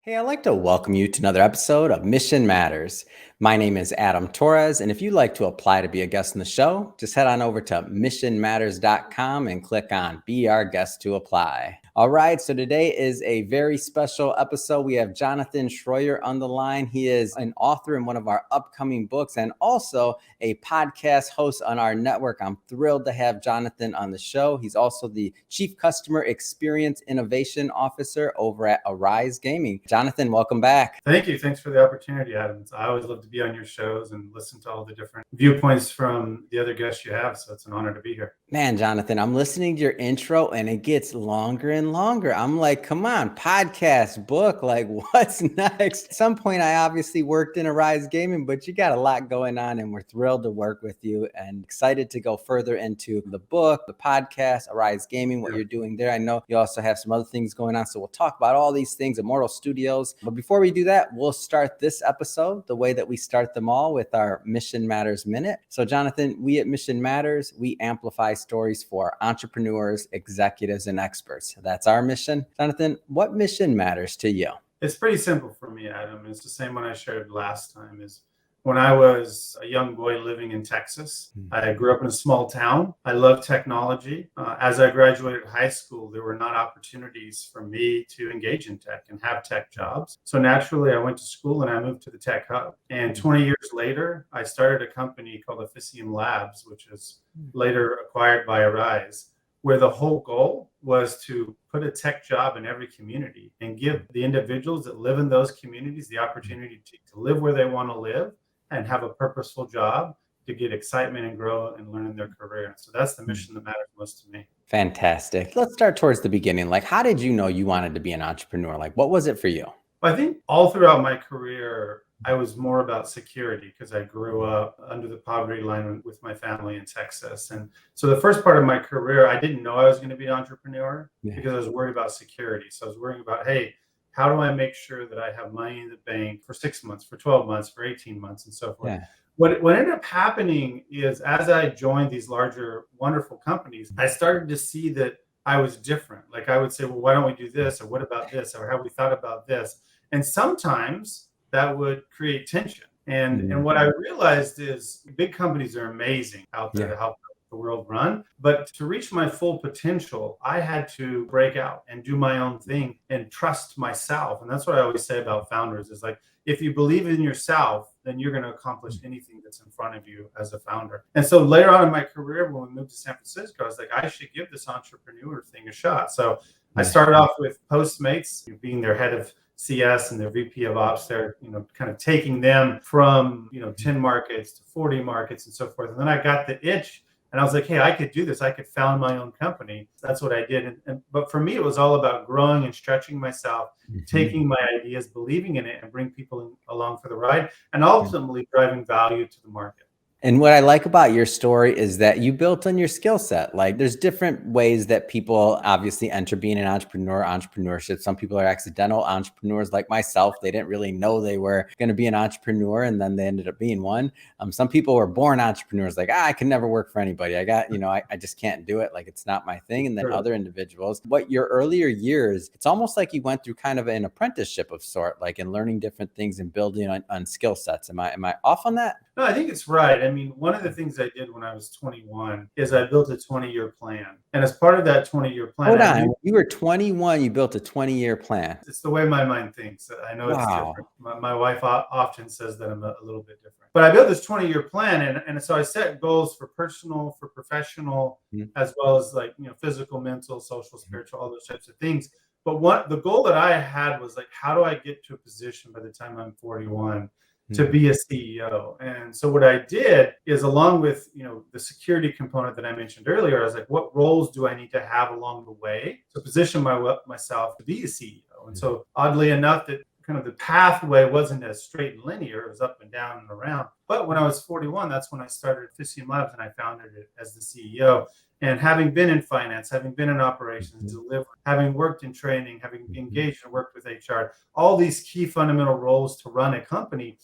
Hey, I'd like to welcome you to another episode of Mission Matters. My name is Adam Torres, and if you'd like to apply to be a guest in the show, just head on over to missionmatters.com and click on Be Our Guest to apply. All right, so today is a very special episode. We have Jonathan Shroyer on the line. He is an author in one of our upcoming books and also a podcast host on our network. I'm thrilled to have Jonathan on the show. He's also the Chief Customer Experience Innovation Officer over at Arise Gaming. Jonathan, welcome back. Thank you. Thanks for the opportunity, Adam. I always love to be on your shows and listen to all the different viewpoints from the other guests you have. So it's an honor to be here. Man, Jonathan, I'm listening to your intro and it gets longer and longer. I'm like, come on, podcast, book, like what's next? At some point, I obviously worked in Arise Gaming, but you got a lot going on and we're thrilled to work with you and excited to go further into the book, the podcast, Arise Gaming, what you're doing there. I know you also have some other things going on. So we'll talk about all these things, Immortal Studios. But before we do that, we'll start this episode the way that we start them all with our Mission Matters Minute. So Jonathan, we at Mission Matters, we amplify stories for entrepreneurs, executives, and experts. That's our mission. Jonathan, what mission matters to you? It's pretty simple for me, Adam. It's the same one I shared last time. Is when I was a young boy living in Texas. I grew up in a small town. I love technology. As I graduated high school, there were not opportunities for me to engage in tech and have tech jobs. So naturally, I went to school and I moved to the tech hub. And 20 years later, I started a company called Officium Labs, which was later acquired by Arise, where the whole goal was to put a tech job in every community and give the individuals that live in those communities the opportunity to live where they want to live and have a purposeful job to get excitement and grow and learn in their career. So that's the mission that matters most to me. Fantastic. Let's start towards the beginning. Like, how did you know you wanted to be an entrepreneur? Like, what was it for you? I think all throughout my career, I was more about security because I grew up under the poverty line with my family in Texas. And so the first part of my career, I didn't know I was going to be an entrepreneur because I was worried about security. So I was worrying about, hey, how do I make sure that I have money in the bank for 6 months, for 12 months, for 18 months, and so forth? What ended up happening is as I joined these larger, wonderful companies, I started to see that I was different. Like I would say, well, why don't we do this? Or what about this? Or have we thought about this? And sometimes that would create tension. And what I realized is big companies are amazing out there to help the world run. But to reach my full potential, I had to break out and do my own thing and trust myself. And that's what I always say about founders is like, if you believe in yourself, then you're going to accomplish anything that's in front of you as a founder. And so later on in my career, when we moved to San Francisco, I was like, I should give this entrepreneur thing a shot. So I started off with Postmates, being their head of CS and their VP of Ops there, kind of taking them from, 10 markets to 40 markets and so forth. And then I got the itch and I was like, hey, I could do this. I could found my own company. That's what I did. But for me, it was all about growing and stretching myself, taking my ideas, believing in it, and bring people along for the ride, and ultimately driving value to the market. And what I like about your story is that you built on your skill set. Like there's different ways that people obviously enter being an entrepreneur, entrepreneurship. Some people are accidental entrepreneurs like myself. They didn't really know they were going to be an entrepreneur and then they ended up being one. Some people were born entrepreneurs like, I can never work for anybody. I just can't do it. Like it's not my thing. And then other individuals, what your earlier years, it's almost like you went through kind of an apprenticeship of sort, like in learning different things and building on skill sets. Am I off on that? No, I think it's right. I mean, one of the things I did when I was 21 is I built a 20-year plan. And as part of that 20-year plan, hold on, you were 21, you built a 20-year plan. It's the way my mind thinks. I know it's different. My wife often says that I'm a little bit different. But I built this 20-year plan. And so I set goals for personal, for professional, as well as like, physical, mental, social, spiritual, all those types of things. But the goal that I had was like, how do I get to a position by the time I'm 41 to be a CEO? And so what I did is, along with, the security component that I mentioned earlier, I was like, what roles do I need to have along the way to position myself to be a CEO? And so oddly enough, that kind of the pathway wasn't as straight and linear. It was up and down and around. But when I was 41, that's when I started Officium Labs and I founded it as the CEO. And having been in finance, having been in operations, delivery, having worked in training, having engaged and worked with HR, all these key fundamental roles to run a company,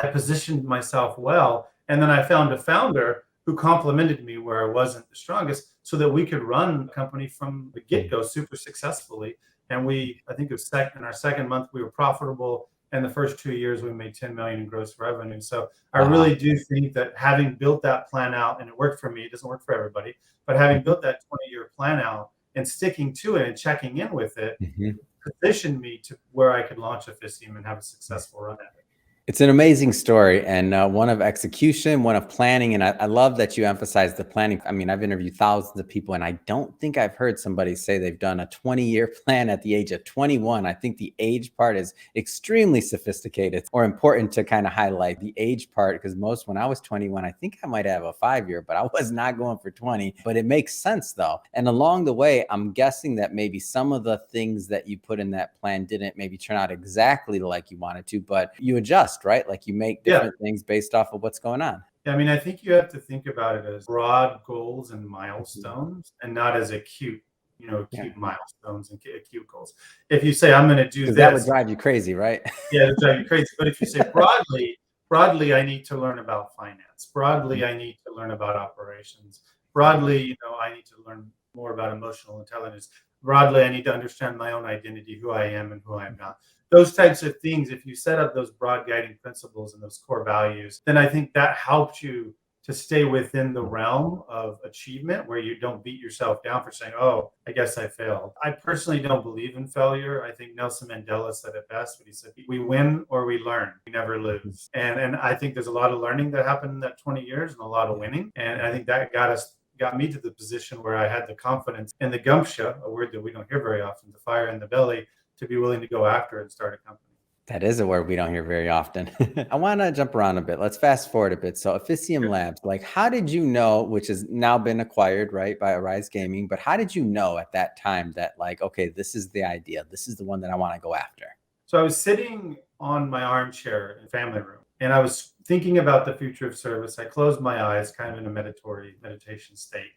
I positioned myself well. And then I found a founder who complemented me where I wasn't the strongest so that we could run the company from the get-go super successfully. And I think it was in our second month, we were profitable. And the first 2 years, we made 10 million in gross revenue. So I Wow. really do think that having built that plan out, and it worked for me, it doesn't work for everybody, but having built that 20-year plan out and sticking to it and checking in with it Mhm. positioned me to where I could launch Officium and have a successful run at it. It's an amazing story, and one of execution, one of planning. And I love that you emphasize the planning. I mean, I've interviewed thousands of people, and I don't think I've heard somebody say they've done a 20-year plan at the age of 21. I think the age part is extremely sophisticated or important to kind of highlight the age part, because when I was 21, I think I might have a 5-year, but I was not going for 20. But it makes sense though. And along the way, I'm guessing that maybe some of the things that you put in that plan didn't maybe turn out exactly like you wanted to, but you adjust, right? Like you make different things based off of what's going on. Yeah, I mean, I think you have to think about it as broad goals and milestones and not as acute milestones and acute goals. If you say, I'm going to do this, that would drive you crazy, right? Yeah, it would drive you crazy. But if you say broadly, I need to learn about finance. Broadly, I need to learn about operations. Broadly, I need to learn more about emotional intelligence. Broadly, I need to understand my own identity, who I am and who I am not. Those types of things, if you set up those broad guiding principles and those core values, then I think that helps you to stay within the realm of achievement where you don't beat yourself down for saying, oh, I guess I failed. I personally don't believe in failure. I think Nelson Mandela said it best when he said, we win or we learn, we never lose. And I think there's a lot of learning that happened in that 20 years and a lot of winning. And I think that got me to the position where I had the confidence and the gumption, a word that we don't hear very often, the fire in the belly, to be willing to go after it and start a company. That is a word we don't hear very often. I want to jump around a bit. Let's fast forward a bit. So Officium Labs, like how did you know, which has now been acquired, right, by Arise Gaming, but how did you know at that time that like, okay, this is the idea. This is the one that I want to go after? So I was sitting on my armchair in the family room and I was thinking about the future of service. I closed my eyes kind of in a meditation state.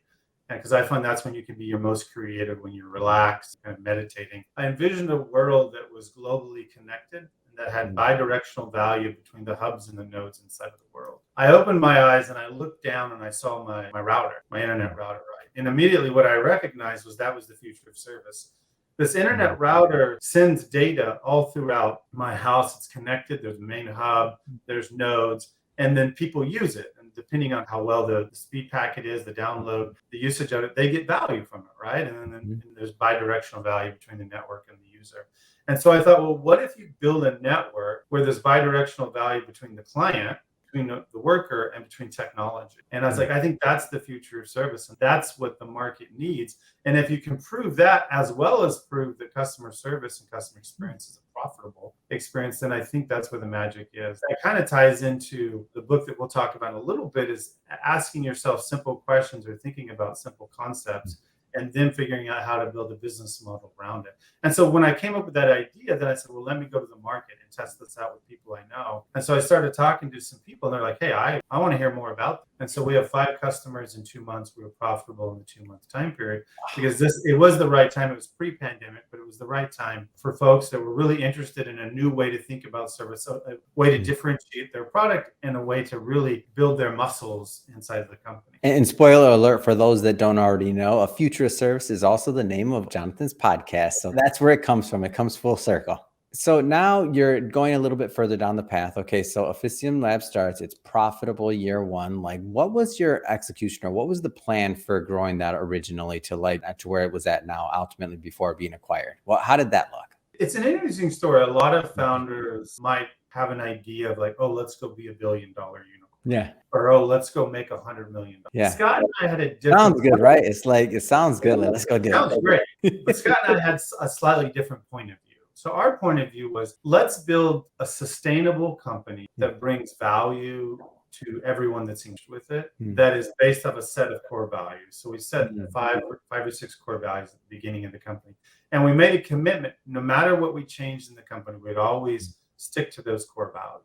Because I find that's when you can be your most creative, when you're relaxed, kind of meditating. I envisioned a world that was globally connected and that had bidirectional value between the hubs and the nodes inside of the world. I opened my eyes and I looked down and I saw my router, my internet router, right? And immediately what I recognized was that was the future of service. This internet router sends data all throughout my house. It's connected. There's a main hub, there's nodes, and then people use it. Depending on how well the speed packet is, the download, the usage of it, they get value from it, right? And then there's bidirectional value between the network and the user. And so I thought, well, what if you build a network where there's bidirectional value between the client, between the worker, and between technology? And I was like, I think that's the future of service, and that's what the market needs. And if you can prove that, as well as prove that customer service and customer experience is a profitable experience, then I think that's where the magic is. That kind of ties into the book that we'll talk about in a little bit, is asking yourself simple questions or thinking about simple concepts and then figuring out how to build a business model around it. And so when I came up with that idea, then I said, well, let me go to the market and test this out with people I know. And so I started talking to some people and they're like, hey, I want to hear more about this. And so we have 5 customers in 2 months. We were profitable in the 2-month time period because it was the right time. It was pre-pandemic, but it was the right time for folks that were really interested in a new way to think about service, a way to differentiate their product, and a way to really build their muscles inside of the company. And spoiler alert for those that don't already know, A Future of Service is also the name of Jonathan's podcast. So that's where it comes from. It comes full circle. So now you're going a little bit further down the path. Okay, so Officium Lab starts, it's profitable year 1. Like, what was your execution, or what was the plan for growing that originally to where it was at now, ultimately before being acquired? Well, how did that look? It's an interesting story. A lot of founders might have an idea of like, oh, let's go be $1 billion unicorn. Yeah. Or, oh, let's go make $100 million. Yeah. Scott and I had a different. Sounds good, right? It's like, it sounds good. Let's go do it. Sounds great. But Scott and I had a slightly different point of view. So our point of view was, let's build a sustainable company that brings value to everyone that's engaged with it, that is based off a set of core values. So we set 5 or 6 core values at the beginning of the company. And we made a commitment, no matter what we changed in the company, we'd always stick to those core values.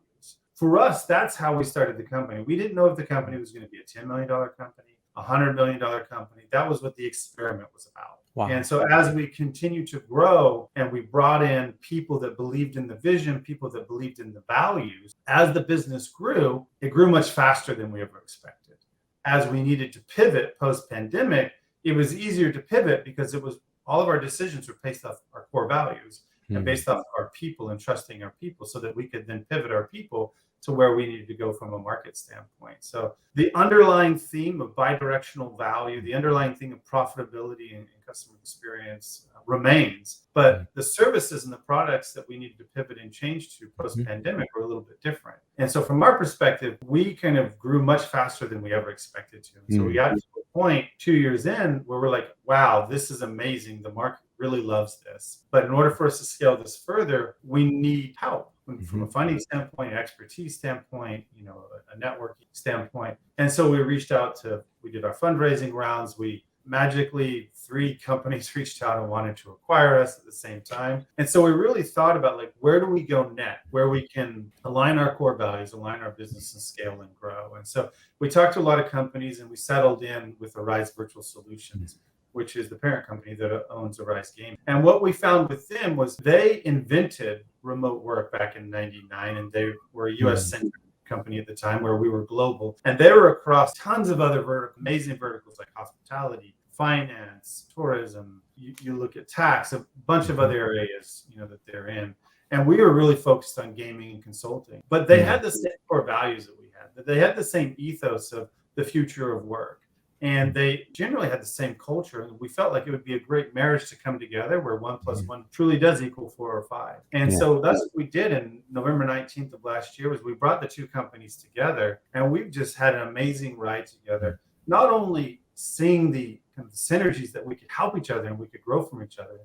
For us, that's how we started the company. We didn't know if the company was going to be a $10 million company, a $100 million company. That was what the experiment was about. Wow. And so as we continue to grow and we brought in people that believed in the vision, people that believed in the values, as the business grew, it grew much faster than we ever expected. As we needed to pivot post-pandemic, it was easier to pivot because it was all of our decisions were based off our core values and Hmm. based off our people and trusting our people, so that we could then pivot our people to where we needed to go from a market standpoint. So the underlying theme of bidirectional value, the underlying theme of profitability and customer experience remains, but the services and the products that we needed to pivot and change to post-pandemic were a little bit different. And so from our perspective, we kind of grew much faster than we ever expected to. And so we got to a point 2 years in where we're like, wow, this is amazing. The market really loves this. But in order for us to scale this further, we need help from a funding standpoint, expertise standpoint, a networking standpoint. And so we did our fundraising rounds. We magically 3 companies reached out and wanted to acquire us at the same time. And so we really thought about, like, where do we go next, where we can align our core values, align our business and scale and grow. And so we talked to a lot of companies, and we settled in with Arise Virtual Solutions, which is the parent company that owns Arise Game. And what we found with them was they invented remote work back in '99, and they were a US-centric company at the time, where we were global. And they were across tons of other amazing verticals like hospitality, finance, tourism. You look at tax, a bunch of other areas, that they're in. And we were really focused on gaming and consulting. But they had the same core values that we had. They had the same ethos of the future of work. And they generally had the same culture. And we felt like it would be a great marriage to come together, where 1 + 1 truly does equal 4 or 5. And so that's what we did in November 19th of last year, was we brought the 2 companies together, and we've just had an amazing ride together. Not only seeing the kind of synergies that we could help each other and we could grow from each other.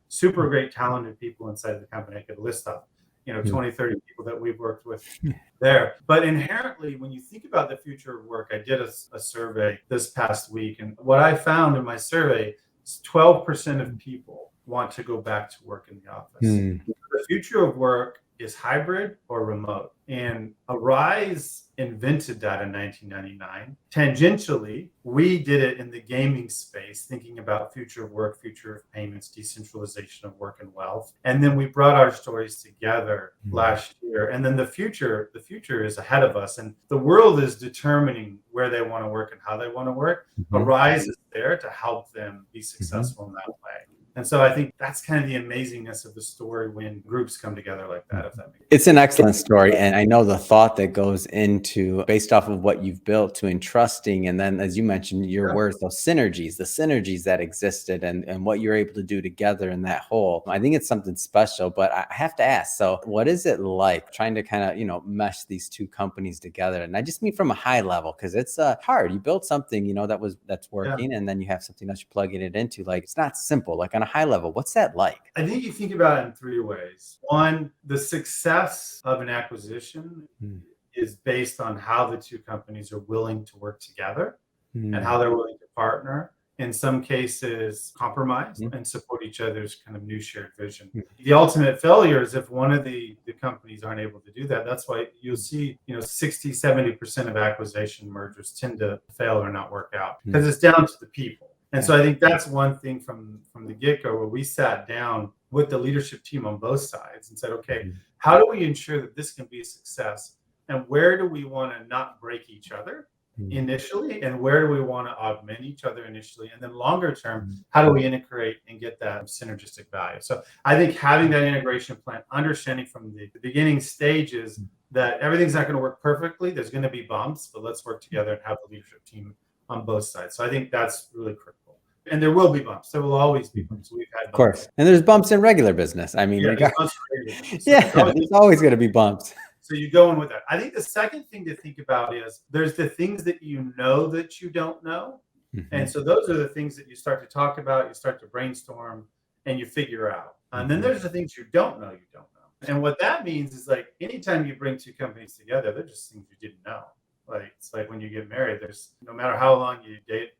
Super great, talented people inside of the company. I could list off 20, 30 people that we've worked with there. But inherently, when you think about the future of work, I did a survey this past week. And what I found in my survey is 12% of people want to go back to work in the office. The future of work is hybrid or remote. And Arise invented that in 1999. Tangentially, we did it in the gaming space, thinking about future of work, future of payments, decentralization of work and wealth. And then we brought our stories together last year. And then the future is ahead of us. And the world is determining where they want to work and how they want to work. Arise is there to help them be successful in that way. And so I think that's kind of the amazingness of the story when groups come together like that, if that makes sense. It's an excellent story. And I know the thought that goes into, based off of what you've built, to entrusting. And then, as you mentioned, your words, the synergies that existed and what you're able to do together in that whole. I think it's something special, but I have to ask, so what is it like trying to kind of, mesh these 2 companies together? And I just mean from a high level, because it's hard. You build something, that's working, and then you have something else you're plugging it into. Like, it's not simple. Like, on a high level, what's that like? I think you think about it in 3 ways. One, the success of an acquisition is based on how the 2 companies are willing to work together and how they're willing to partner. In some cases, compromise and support each other's kind of new shared vision. The ultimate failure is if one of the companies aren't able to do that. That's why you'll see, 60, 70% of acquisition mergers tend to fail or not work out, because it's down to the people. And so I think that's one thing from the get-go, where we sat down with the leadership team on both sides and said, okay, how do we ensure that this can be a success? And where do we want to not break each other initially? And where do we want to augment each other initially? And then longer term, how do we integrate and get that synergistic value? So I think having that integration plan, understanding from the beginning stages that everything's not going to work perfectly. There's going to be bumps, but let's work together and have the leadership team on both sides. So I think that's really critical. And there will be bumps. There will always be bumps. We've had bumps. Of course. And there's bumps in regular business. I mean, there's bumps in regular business. So there's always going to be bumps. So you go in with that. I think the second thing to think about is there's the things that you know that you don't know. And so those are the things that you start to talk about, you start to brainstorm, and you figure out. And then there's the things you don't know. And what that means is, like, anytime you bring 2 companies together, they're just things you didn't know. Like, it's like when you get married, there's, no matter how long you date,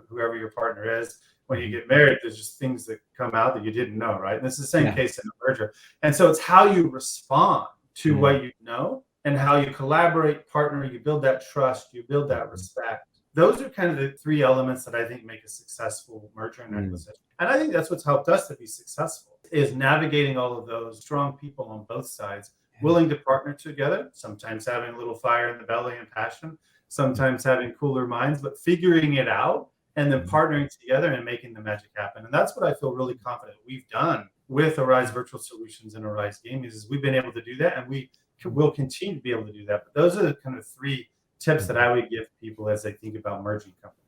whoever your partner is, when you get married, there's just things that come out that you didn't know, right? And it's the same case in a merger. And so it's how you respond to what you know and how you collaborate, partner, you build that trust, you build that respect. Those are kind of the 3 elements that I think make a successful merger and acquisition. And I think that's what's helped us to be successful, is navigating all of those strong people on both sides, willing to partner together, sometimes having a little fire in the belly and passion, sometimes having cooler minds, but figuring it out and then partnering together and making the magic happen. And that's what I feel really confident we've done with Arise Virtual Solutions and Arise Gaming is we've been able to do that, and we will continue to be able to do that. But those are the kind of 3 tips that I would give people as they think about merging companies.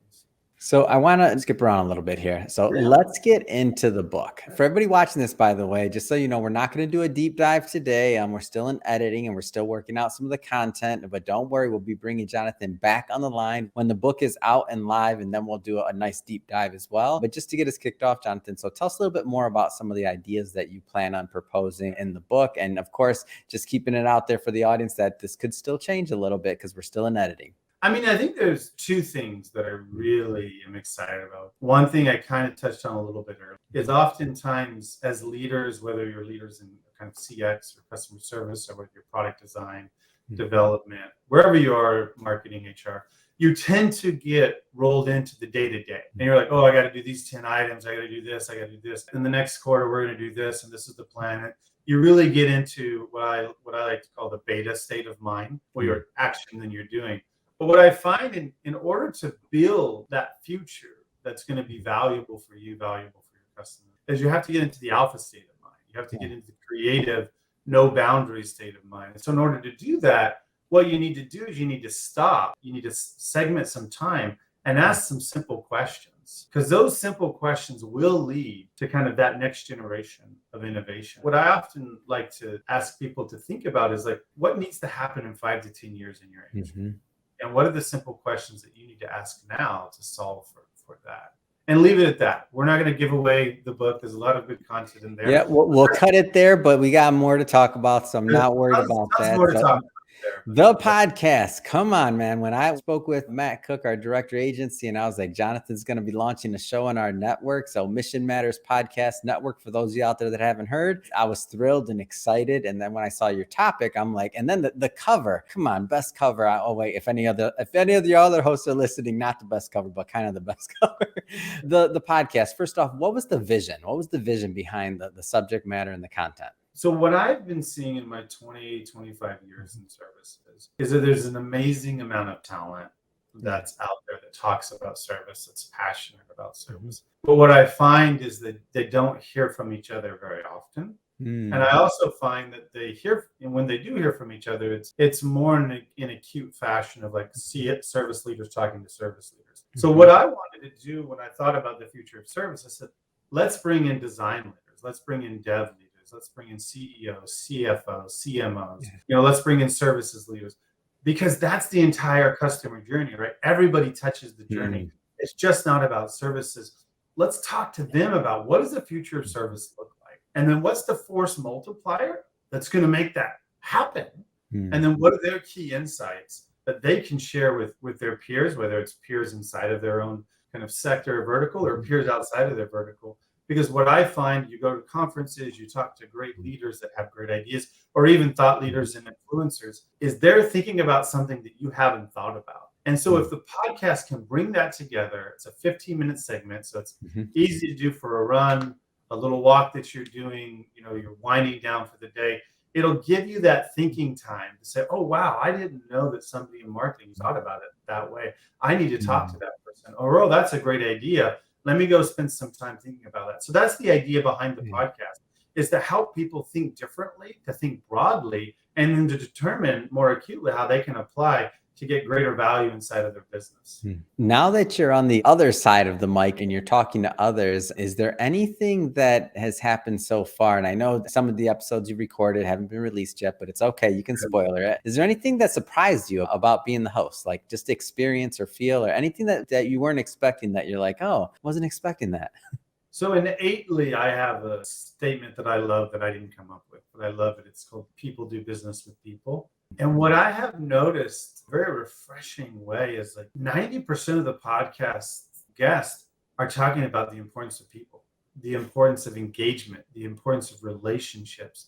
So I want to skip around a little bit here. So let's get into the book. For everybody watching this, by the way, just so you know, we're not going to do a deep dive today. We're still in editing and we're still working out some of the content, but don't worry, we'll be bringing Jonathan back on the line when the book is out and live, and then we'll do a nice deep dive as well. But just to get us kicked off, Jonathan, so tell us a little bit more about some of the ideas that you plan on proposing in the book. And of course, just keeping it out there for the audience that this could still change a little bit because we're still in editing. I mean, I think there's 2 things that I really am excited about. One thing I kind of touched on a little bit earlier is oftentimes as leaders, whether you're leaders in kind of CX or customer service or with your product design, development, wherever you are, marketing, HR, you tend to get rolled into the day-to-day. And you're like, oh, I got to do these 10 items. I got to do this. I got to do this. In the next quarter, we're going to do this. And this is the plan. You really get into what I like to call the beta state of mind, where you're action than you're doing. But what I find in order to build that future that's going to be valuable for you, valuable for your customer, is you have to get into the alpha state of mind. You have to get into the creative, no boundary state of mind. And so in order to do that, what you need to do is you need to stop. You need to segment some time and ask some simple questions, because those simple questions will lead to kind of that next generation of innovation. What I often like to ask people to think about is like, what needs to happen in 5 to 10 years in your industry? And what are the simple questions that you need to ask now to solve for that? And leave it at that. We're not going to give away the book. There's a lot of good content in there. Yeah, we'll cut it there, but we got more to talk about, so I'm not worried about that. More to talk about. The podcast. Come on, man. When I spoke with Matt Cook, our director of agency, and I was like, Jonathan's going to be launching a show on our network. So Mission Matters Podcast Network, for those of you out there that haven't heard, I was thrilled and excited. And then when I saw your topic, I'm like, and then the cover, come on, best cover. Oh wait, if any of your other hosts are listening, not the best cover, but kind of the best cover. The podcast. First off, what was the vision? What was the vision behind the subject matter and the content? So what I've been seeing in my 25 years in services is that there's an amazing amount of talent that's out there that talks about service, that's passionate about service. But what I find is that they don't hear from each other very often. And I also find that they hear, and when they do hear from each other, it's more in acute fashion of like service leaders talking to service leaders. So what I wanted to do when I thought about the future of service, I said, let's bring in design leaders, let's bring in dev leaders. Let's bring in CEOs, CFOs, CMOs, let's bring in services leaders, because that's the entire customer journey, right? Everybody touches the journey. It's just not about services. Let's talk to them about what does the future of service look like? And then what's the force multiplier that's going to make that happen? And then what are their key insights that they can share with their peers, whether it's peers inside of their own kind of sector or vertical or peers outside of their vertical? Because what I find, you go to conferences, you talk to great leaders that have great ideas, or even thought leaders and influencers, is they're thinking about something that you haven't thought about. And so if the podcast can bring that together, it's a 15-minute segment, so it's easy to do for a run, a little walk that you're doing, you're winding down for the day. It'll give you that thinking time to say, oh, wow, I didn't know that somebody in marketing thought about it that way. I need to talk to that person. Or, oh, that's a great idea. Let me go spend some time thinking about that. So that's the idea behind the podcast, is to help people think differently, to think broadly, and then to determine more acutely how they can apply to get greater value inside of their business. Now that you're on the other side of the mic and you're talking to others, is there anything that has happened so far? And I know some of the episodes you recorded haven't been released yet, but it's okay. You can spoiler it. Is there anything that surprised you about being the host? Like just experience or feel or anything that you weren't expecting that you're like, oh, wasn't expecting that? So innately, I have a statement that I love that I didn't come up with, but I love it. It's called People Do Business with People. And what I have noticed, a very refreshing way, is like 90% of the podcast guests are talking about the importance of people, the importance of engagement, the importance of relationships,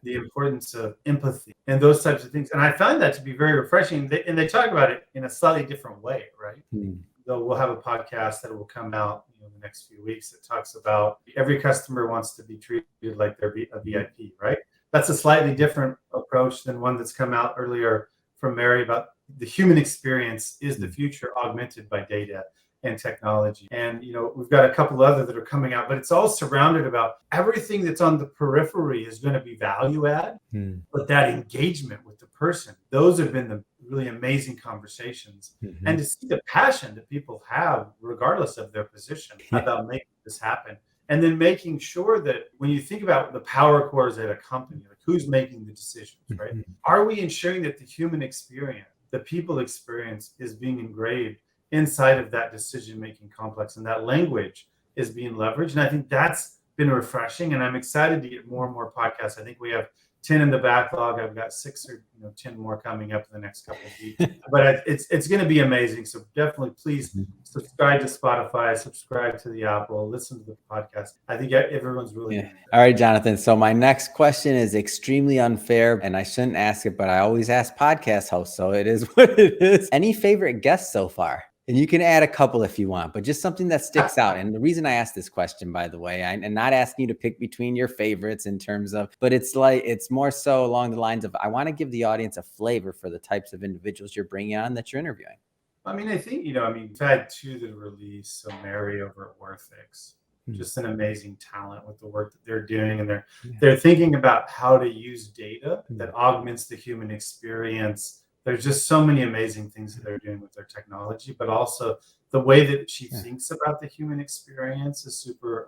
the importance of empathy, and those types of things. And I found that to be very refreshing. And they talk about it in a slightly different way, right? Though we'll have a podcast that will come out in the next few weeks that talks about every customer wants to be treated like they're a VIP, right? That's a slightly different approach than one that's come out earlier from Mary about the human experience is the future augmented by data and technology. And, we've got a couple other that are coming out, but it's all surrounded about everything that's on the periphery is going to be value add. But that engagement with the person, those have been the really amazing conversations. And to see the passion that people have, regardless of their position, about making this happen. And then making sure that when you think about the power cores at a company, like who's making the decisions, right? Are we ensuring that the human experience, the people experience is being engraved inside of that decision-making complex, and that language is being leveraged? And I think that's been refreshing, and I'm excited to get more and more podcasts. I think we have 10 in the backlog. I've got 6 or 10 more coming up in the next couple of weeks. But it's going to be amazing. So definitely, please subscribe to Spotify, subscribe to the Apple, listen to the podcast. I think everyone's really. All right, Jonathan. So my next question is extremely unfair, and I shouldn't ask it, but I always ask podcast hosts, so it is what it is. Any favorite guests so far? And you can add a couple if you want, but just something that sticks out. And the reason I asked this question, by the way, and not asking you to pick between your favorites in terms of, but it's more so along the lines of, I want to give the audience a flavor for the types of individuals you're bringing on that you're interviewing. I mean, I think, we've had 2 that release. So Mary over at Worthix, just an amazing talent with the work that they're doing. And they're thinking about how to use data that augments the human experience. There's just so many amazing things that they're doing with their technology, but also the way that she thinks about the human experience is super.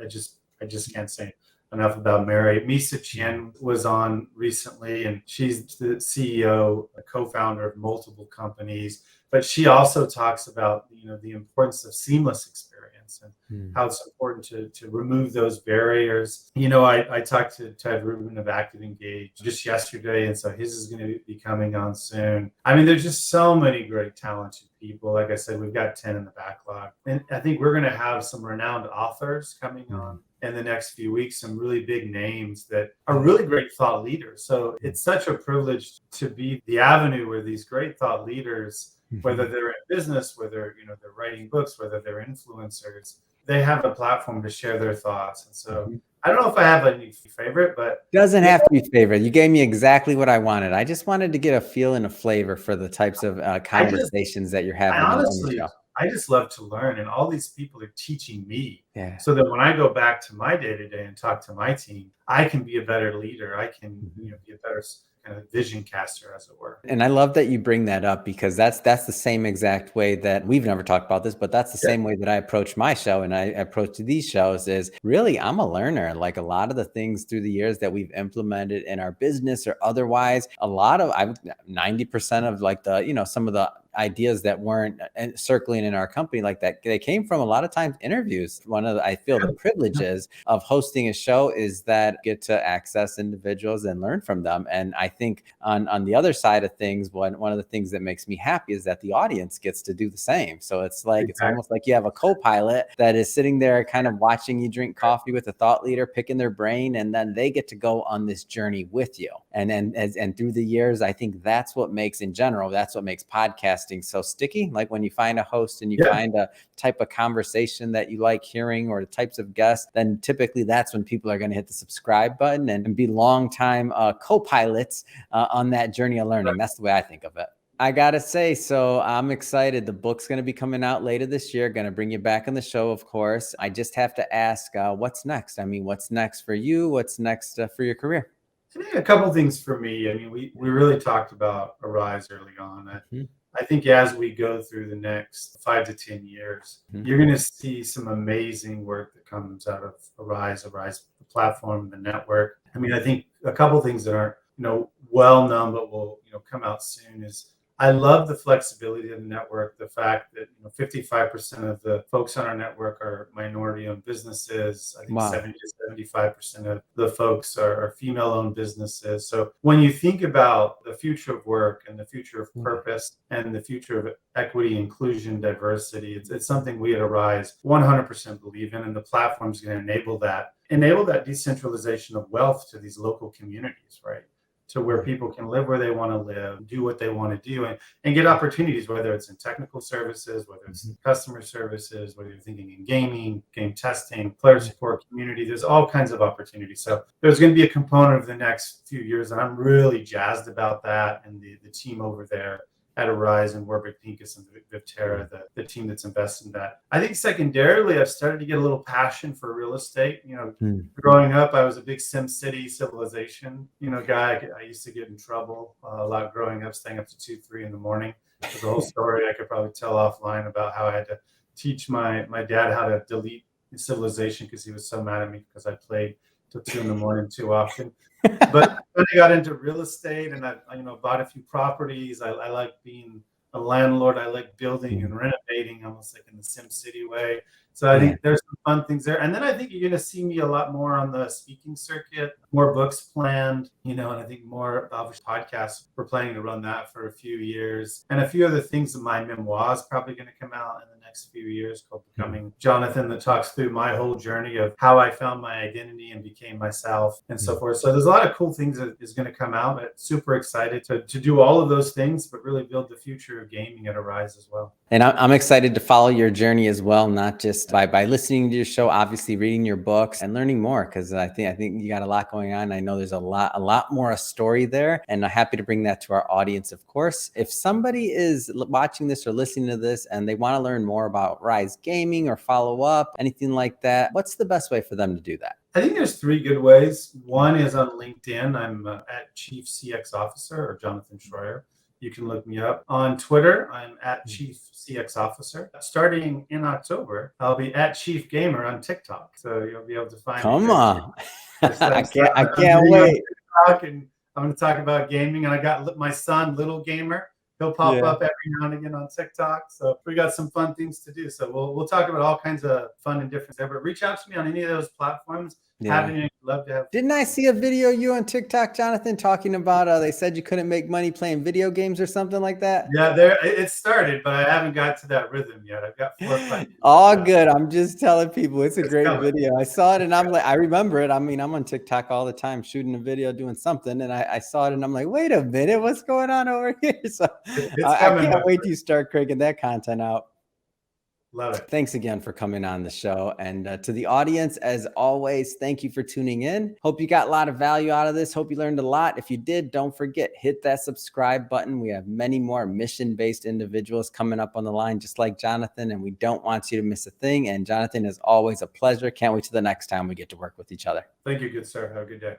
I just can't say enough about Mary. Misa Chen was on recently, and she's the CEO, a co-founder of multiple companies. But she also talks about the importance of seamless experience and how it's important to remove those barriers. I talked to Ted Rubin of Active Engage just yesterday, and so his is going to be coming on soon. I mean, there's just so many great talented people. Like I said, we've got 10 in the backlog, and I think we're going to have some renowned authors coming on in the next few weeks, some really big names that are really great thought leaders. So it's such a privilege to be the avenue where these great thought leaders, whether they're in business, whether they're writing books, whether they're influencers, they have a platform to share their thoughts. And so I don't know if I have a new favorite, but doesn't have to be favorite. You gave me exactly what I wanted. I just wanted to get a feel and a flavor for the types of conversations that you're having. Honestly, I just love to learn, and all these people are teaching me, so that when I go back to my day-to-day and talk to my team, I can be a better leader. I can be a better kind of vision caster, as it were. And I love that you bring that up, because that's the same exact way that we've never talked about this, but that's the same way that I approach my show and I approach these shows is really, I'm a learner. Like a lot of the things through the years that we've implemented in our business or otherwise, 90% of like the, some of the ideas that weren't circling in our company like that, they came from a lot of times interviews. I feel the privileges of hosting a show is that I get to access individuals and learn from them. And I think on the other side of things, one of the things that makes me happy is that the audience gets to do the same. So it's like, it's almost like you have a co-pilot that is sitting there kind of watching you drink coffee with a thought leader, picking their brain, and then they get to go on this journey with you. And through the years, I think that's what makes podcasting so sticky. Like when you find a host and you find a type of conversation that you like hearing or the types of guests, then typically that's when people are going to hit the subscribe button and be longtime co-pilots on that journey of learning. That's the way I think of it. I got to say, so I'm excited. The book's going to be coming out later this year. Going to bring you back on the show, of course. I just have to ask, what's next? I mean, what's next for you? What's next for your career? I think a couple of things for me. I mean, we really talked about Arise early on. I think as we go through the next 5 to 10 years, you're going to see some amazing work that comes out of Arise, the platform, the network. I mean, I think a couple of things that aren't, well known, but will, come out soon is I love the flexibility of the network, the fact that 55% of the folks on our network are minority-owned businesses. I think 70 to 75% of the folks are female-owned businesses. So when you think about the future of work and the future of purpose and the future of equity, inclusion, diversity, it's something we at Arise 100% believe in, and the platform is going to enable that decentralization of wealth to these local communities, right? To where people can live where they want to live, do what they want to do, and get opportunities, whether it's in technical services, whether it's in customer services, whether you're thinking in gaming, game testing, player support, community. There's all kinds of opportunities. So there's going to be a component of the next few years, and I'm really jazzed about that, and the team over there at Arise and Warburg Pincus and Vivterra, the team that's invested in that. I think secondarily, I've started to get a little passion for real estate. Growing up, I was a big SimCity Civilization, guy. I used to get in trouble a lot growing up, staying up to 2, 3 in the morning. There's a whole story I could probably tell offline about how I had to teach my dad how to delete Civilization because he was so mad at me because I played till 2 in the morning too often. But then I got into real estate, and I bought a few properties. I like being a landlord. I like building and renovating, almost like in the SimCity way. So I think there's some fun things there. And then I think you're going to see me a lot more on the speaking circuit, more books planned, and I think more obviously podcasts. We're planning to run that for a few years. And a few other things. My memoir is probably going to come out in the next few years called Becoming Jonathan, that talks through my whole journey of how I found my identity and became myself and so forth. So there's a lot of cool things that is going to come out. I'm super excited to do all of those things, but really build the future of gaming at Arise as well. And I'm excited to follow your journey as well, not just by listening to your show, obviously reading your books and learning more, because I think you got a lot going on. I know there's a lot more a story there, and I'm happy to bring that to our audience, of course. If somebody is watching this or listening to this and they want to learn more about Rise Gaming or follow up, anything like that, what's the best way for them to do that? I think there's 3 good ways. One is on LinkedIn. I'm at Chief CX Officer, or Jonathan Shroyer. You can look me up. On Twitter, I'm at Chief CX Officer. Starting in October, I'll be at Chief Gamer on TikTok. So you'll be able to find me. Come on. I can't wait. And I'm going to talk about gaming. And I got my son, Little Gamer. He'll pop up every now and again on TikTok. So we got some fun things to do. So we'll talk about all kinds of fun and different stuff. But reach out to me on any of those platforms. Love to have. Didn't I see a video of you on TikTok, Jonathan, talking about they said you couldn't make money playing video games or something like that? Yeah, it started, but I haven't got to that rhythm yet. I've got 4 or 5. All good. I'm just telling people it's a great video. I saw it and I'm like, I remember it. I mean, I'm on TikTok all the time shooting a video, doing something, and I saw it and I'm like, wait a minute, what's going on over here? So I can't wait till you start cranking that content out. Love it. Thanks again for coming on the show. And to the audience, as always, thank you for tuning in. Hope you got a lot of value out of this. Hope you learned a lot. If you did, don't forget, hit that subscribe button. We have many more mission-based individuals coming up on the line, just like Jonathan, and we don't want you to miss a thing. And Jonathan, is always a pleasure. Can't wait till the next time we get to work with each other. Thank you, good sir. Have a good day.